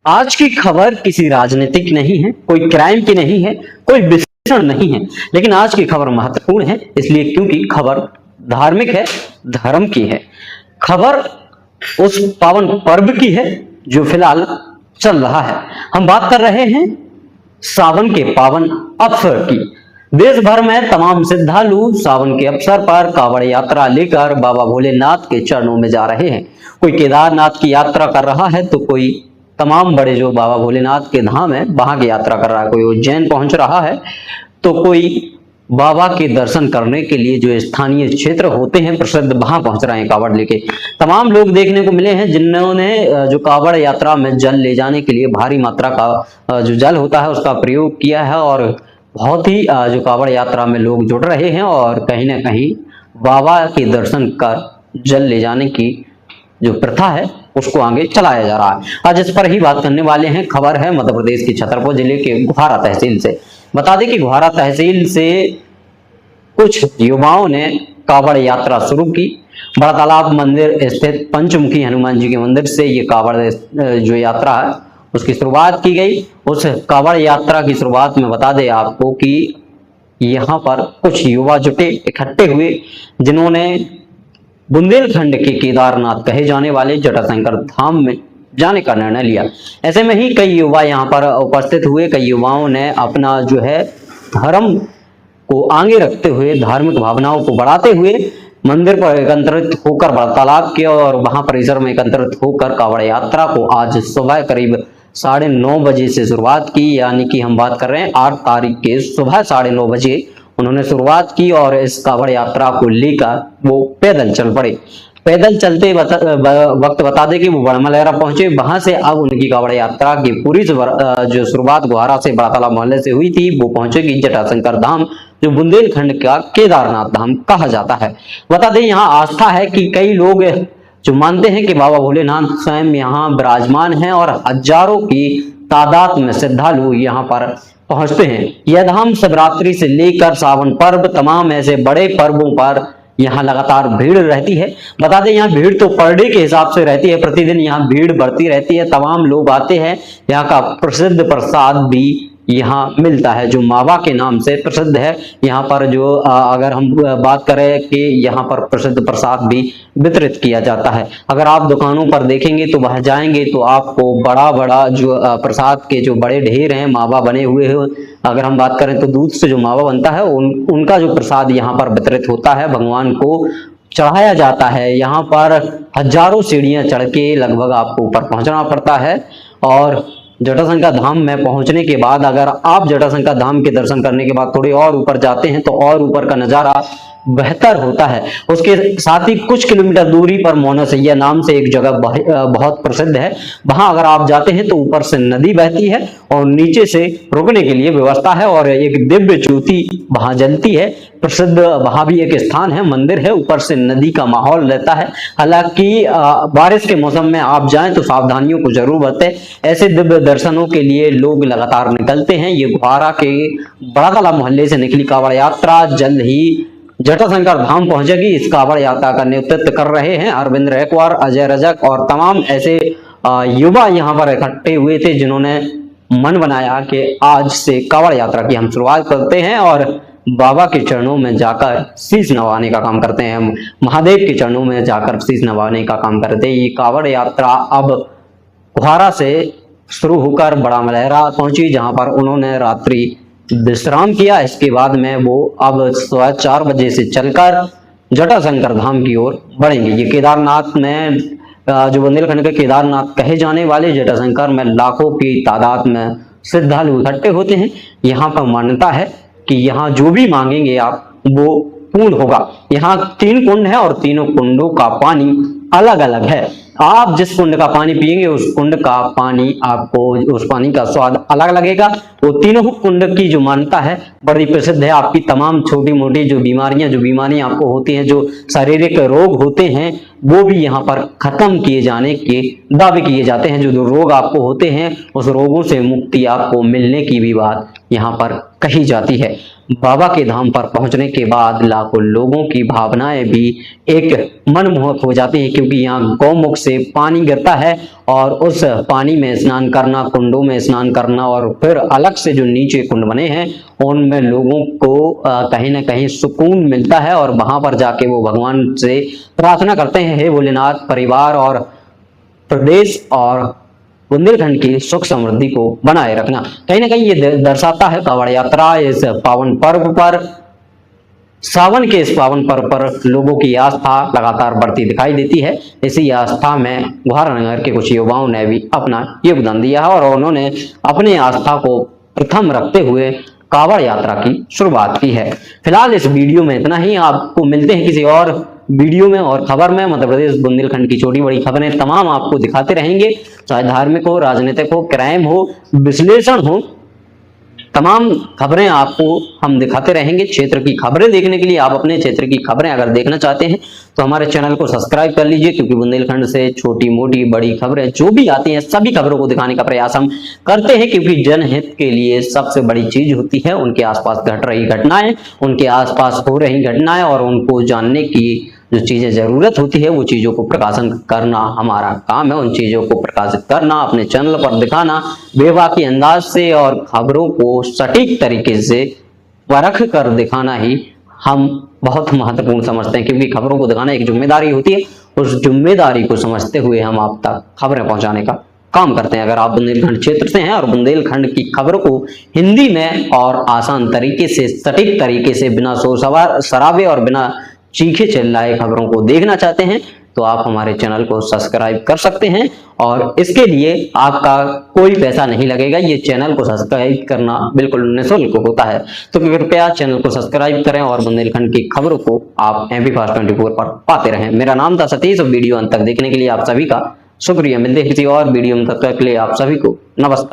आज की खबर किसी राजनीतिक नहीं है, कोई क्राइम की नहीं है, कोई विश्लेषण नहीं है, लेकिन आज की खबर महत्वपूर्ण है इसलिए क्योंकि खबर धार्मिक है, धर्म की है। खबर उस पावन पर्व की है जो फिलहाल चल रहा है। हम बात कर रहे हैं सावन के पावन अवसर की। देश भर में तमाम श्रद्धालु सावन के अवसर पर कांवड़ यात्रा लेकर बाबा भोलेनाथ के चरणों में जा रहे हैं। कोई केदारनाथ की यात्रा कर रहा है तो कोई तमाम बड़े जो बाबा भोलेनाथ के धाम है वहां की यात्रा कर रहा है, कोई उज्जैन पहुंच रहा है तो कोई बाबा के दर्शन करने के लिए जो स्थानीय क्षेत्र होते हैं प्रसिद्ध वहां पहुंच रहे हैं कांवड़ लेके। तमाम लोग देखने को मिले हैं जिन्होंने जो कांवड़ यात्रा में जल ले जाने के लिए भारी मात्रा का जो जल होता है उसका प्रयोग किया है और बहुत ही जो कांवड़ यात्रा में लोग जुड़ रहे हैं और कहीं ना कहीं बाबा के दर्शन कर जल ले जाने की जो प्रथा है उसको आगे चलाया जा रहा है। आज इस पर ही बात करने वाले हैं। खबर है मध्य प्रदेश के छतरपुर जिले के गुहारा तहसील से। बता दें कि गुहारा तहसील से कुछ युवाओं ने कांवड़ यात्रा शुरू की। बड़ा तालाब मंदिर स्थित पंचमुखी हनुमान जी के मंदिर से ये कांवड़ जो यात्रा है उसकी शुरुआत की गई। उस कांवड़ यात्रा की शुरुआत में बता दें आपको कि यहाँ पर कुछ युवा जुटे इकट्ठे हुए जिन्होंने बुंदेलखंड के केदारनाथ कहे जाने वाले जटाशंकर धाम में जाने का निर्णय लिया। ऐसे में ही कई युवा यहाँ पर उपस्थित हुए। कई युवाओं ने अपना जो है धर्म को आगे रखते हुए, धार्मिक भावनाओं को बढ़ाते हुए मंदिर पर एकत्रित होकर बड़ा तालाब के और वहां परिसर में एकत्रित होकर कांवड़ यात्रा को आज सुबह करीब 9:30 बजे से शुरुआत की। यानी कि हम बात कर रहे हैं 8 तारीख के सुबह 9:30 बजे उन्होंने शुरुआत की और इस कांवड़ यात्रा को लेकर वो पैदल चल पड़े। पैदल चलते वक्त बता दें कि वो बड़मलहरा पहुंचे। वहां से अब उनकी कांवड़ यात्रा की पूरी जो शुरुआत गुहारा से बड़ा तालाब मोहल्ले से हुई थी वो पहुंचेगी जटाशंकर धाम जो बुंदेलखंड का केदारनाथ धाम कहा जाता है। बता दें यहाँ आस्था है कि कई लोग जो मानते हैं कि बाबा भोलेनाथ स्वयं यहाँ विराजमान हैं और हजारों की तादाद में श्रद्धालु यहाँ पर पहुंचते हैं। यह धाम शिवरात्रि से लेकर सावन पर्व तमाम ऐसे बड़े पर्वों पर यहाँ लगातार भीड़ रहती है। बता दें यहाँ भीड़ तो पर डे के हिसाब से रहती है, प्रतिदिन यहाँ भीड़ बढ़ती रहती है। तमाम लोग आते हैं। यहाँ का प्रसिद्ध प्रसाद भी यहाँ मिलता है जो मावा के नाम से प्रसिद्ध है। यहाँ पर जो अगर हम बात करें कि यहाँ पर प्रसिद्ध प्रसाद भी वितरित किया जाता है। अगर आप दुकानों पर देखेंगे तो वह जाएंगे तो आपको बड़ा बड़ा जो प्रसाद के जो बड़े ढेर हैं मावा बने हुए हैं। अगर हम बात करें तो दूध से जो मावा बनता है उनका जो प्रसाद यहाँ पर वितरित होता है, भगवान को चढ़ाया जाता है। यहाँ पर हजारों सीढ़ियां चढ़ के लगभग आपको ऊपर पहुंचना पड़ता है और जटाशंकर धाम में पहुंचने के बाद अगर आप जटाशंकर धाम के दर्शन करने के बाद थोड़े और ऊपर जाते हैं तो और ऊपर का नजारा बेहतर होता है। उसके साथ ही कुछ किलोमीटर दूरी पर मोनासैया नाम से एक जगह बहुत प्रसिद्ध है। वहां अगर आप जाते हैं तो ऊपर से नदी बहती है और नीचे से रुकने के लिए व्यवस्था है और एक दिव्य ज्योति वहां जलती है। प्रसिद्ध वहां भी एक स्थान है, मंदिर है, ऊपर से नदी का माहौल रहता है। हालांकि बारिश के मौसम में आप जाएं तो सावधानियों को जरूर बरतें। ऐसे दिव्य दर्शनों के लिए लोग लगातार निकलते हैं। ये गुहारा के बड़ा तालाब मोहल्ले से निकली कांवड़ यात्रा जल्द ही जटाशंकर धाम पहुंचेगी। इस कांवड़ यात्रा का नेतृत्व कर रहे हैं अरविंद रैकवार, अजय रजक और तमाम ऐसे युवा यहाँ पर इकट्ठे हुए थे जिन्होंने मन बनाया कि आज से कांवड़ यात्रा की हम शुरुआत करते हैं और बाबा के चरणों में जाकर शीश नवाने का काम करते हैं। महादेव के चरणों में जाकर शीश नवाने का काम करते हैं। ये कांवड़ यात्रा अब गुहारा से शुरू होकर बड़मलहरा पहुंची जहां पर उन्होंने रात्रि विश्राम किया। इसके बाद में वो अब सुबह 4 बजे से चलकर जटाशंकर धाम की ओर बढ़ेंगे। ये केदारनाथ में जो बुंदेलखंड के केदारनाथ कहे जाने वाले जटाशंकर में लाखों की तादाद में श्रद्धालु इकट्ठे होते हैं। यहाँ पर मान्यता है कि यहाँ जो भी मांगेंगे आप वो पूर्ण होगा। यहाँ 3 कुंड है और तीनों कुंडों का पानी अलग अलग है। आप जिस कुंड का पानी पिएंगे उस कुंड का पानी आपको उस पानी का स्वाद अलग लगेगा। वो तीनों कुंड की जो मान्यता है बड़ी प्रसिद्ध है। आपकी तमाम छोटी मोटी जो बीमारियां आपको होती हैं, जो शारीरिक रोग होते हैं वो भी यहाँ पर खत्म किए जाने के दावे किए जाते हैं। जो रोग आपको होते हैं उस रोगों से मुक्ति आपको मिलने की भी बात यहाँ पर कही जाती है। बाबा के धाम पर पहुंचने के बाद लाखों लोगों की भावनाएं भी एक मनमोहक हो जाती है कि क्योंकि यहाँ गौमुख से पानी गिरता है और उस पानी में स्नान करना, कुंडों में स्नान करना और फिर अलग से जो नीचे कुंड बने हैं उनमें लोगों को कहीं ना कहीं सुकून मिलता है और वहां पर जाके वो भगवान से प्रार्थना करते हैं, हे भोलेनाथ, परिवार और प्रदेश और बुंदेलखंड की सुख समृद्धि को बनाए रखना। कहीं ना कहीं ये दर्शाता है कांवड़ यात्रा इस पावन पर्व पर, सावन के इस पावन पर्व पर लोगों की आस्था लगातार बढ़ती दिखाई देती है। इसी आस्था में गुहारनगर के कुछ युवाओं ने भी अपना योगदान दिया है और उन्होंने अपनी आस्था को प्रथम रखते हुए कांवड़ यात्रा की शुरुआत की है। फिलहाल इस वीडियो में इतना ही। आपको मिलते हैं किसी और वीडियो में और खबर में। मध्य प्रदेश बुंदेलखंड की छोटी बड़ी खबरें तमाम आपको दिखाते रहेंगे, चाहे धार्मिक हो, राजनीतिक हो, क्राइम हो, विश्लेषण हो, तमाम खबरें आपको हम दिखाते रहेंगे। क्षेत्र की खबरें देखने के लिए आप अपने क्षेत्र की खबरें अगर देखना चाहते हैं तो हमारे चैनल को सब्सक्राइब कर लीजिए, क्योंकि बुंदेलखंड से छोटी मोटी बड़ी खबरें जो भी आती हैं सभी खबरों को दिखाने का प्रयास हम करते हैं, क्योंकि जनहित के लिए सबसे बड़ी चीज होती है उनके आसपास घट रही घटनाएं, उनके आसपास हो रही घटनाएं और उनको जानने की जो चीजें जरूरत होती है वो चीजों को प्रकाशन करना हमारा काम है। उन चीजों को प्रकाशित करना, अपने चैनल पर दिखाना बेबाकी अंदाज से और खबरों को सटीक तरीके से परख कर दिखाना ही हम बहुत महत्वपूर्ण समझते हैं, क्योंकि खबरों को दिखाना एक जिम्मेदारी होती है। उस जिम्मेदारी को समझते हुए हम आप तक खबरें पहुंचाने का काम करते हैं। अगर आप बुंदेलखंड क्षेत्र से हैं और बुंदेलखंड की खबरों को हिंदी में और आसान तरीके से, सटीक तरीके से, बिना शोर शराबे और बिना चीखे चिल्लाए खबरों को देखना चाहते हैं तो आप हमारे चैनल को सब्सक्राइब कर सकते हैं और इसके लिए आपका कोई पैसा नहीं लगेगा। ये चैनल को सब्सक्राइब करना बिल्कुल निःशुल्क होता है, तो कृपया चैनल को सब्सक्राइब करें और बुंदेलखंड की खबरों को आप MP फास्ट 24 पर पाते रहें। मेरा नाम था सतीश और वीडियो अंत तक देखने के लिए आप सभी का शुक्रिया। मिलते हैं किसी और वीडियो में, तब तक के लिए आप सभी को नमस्कार।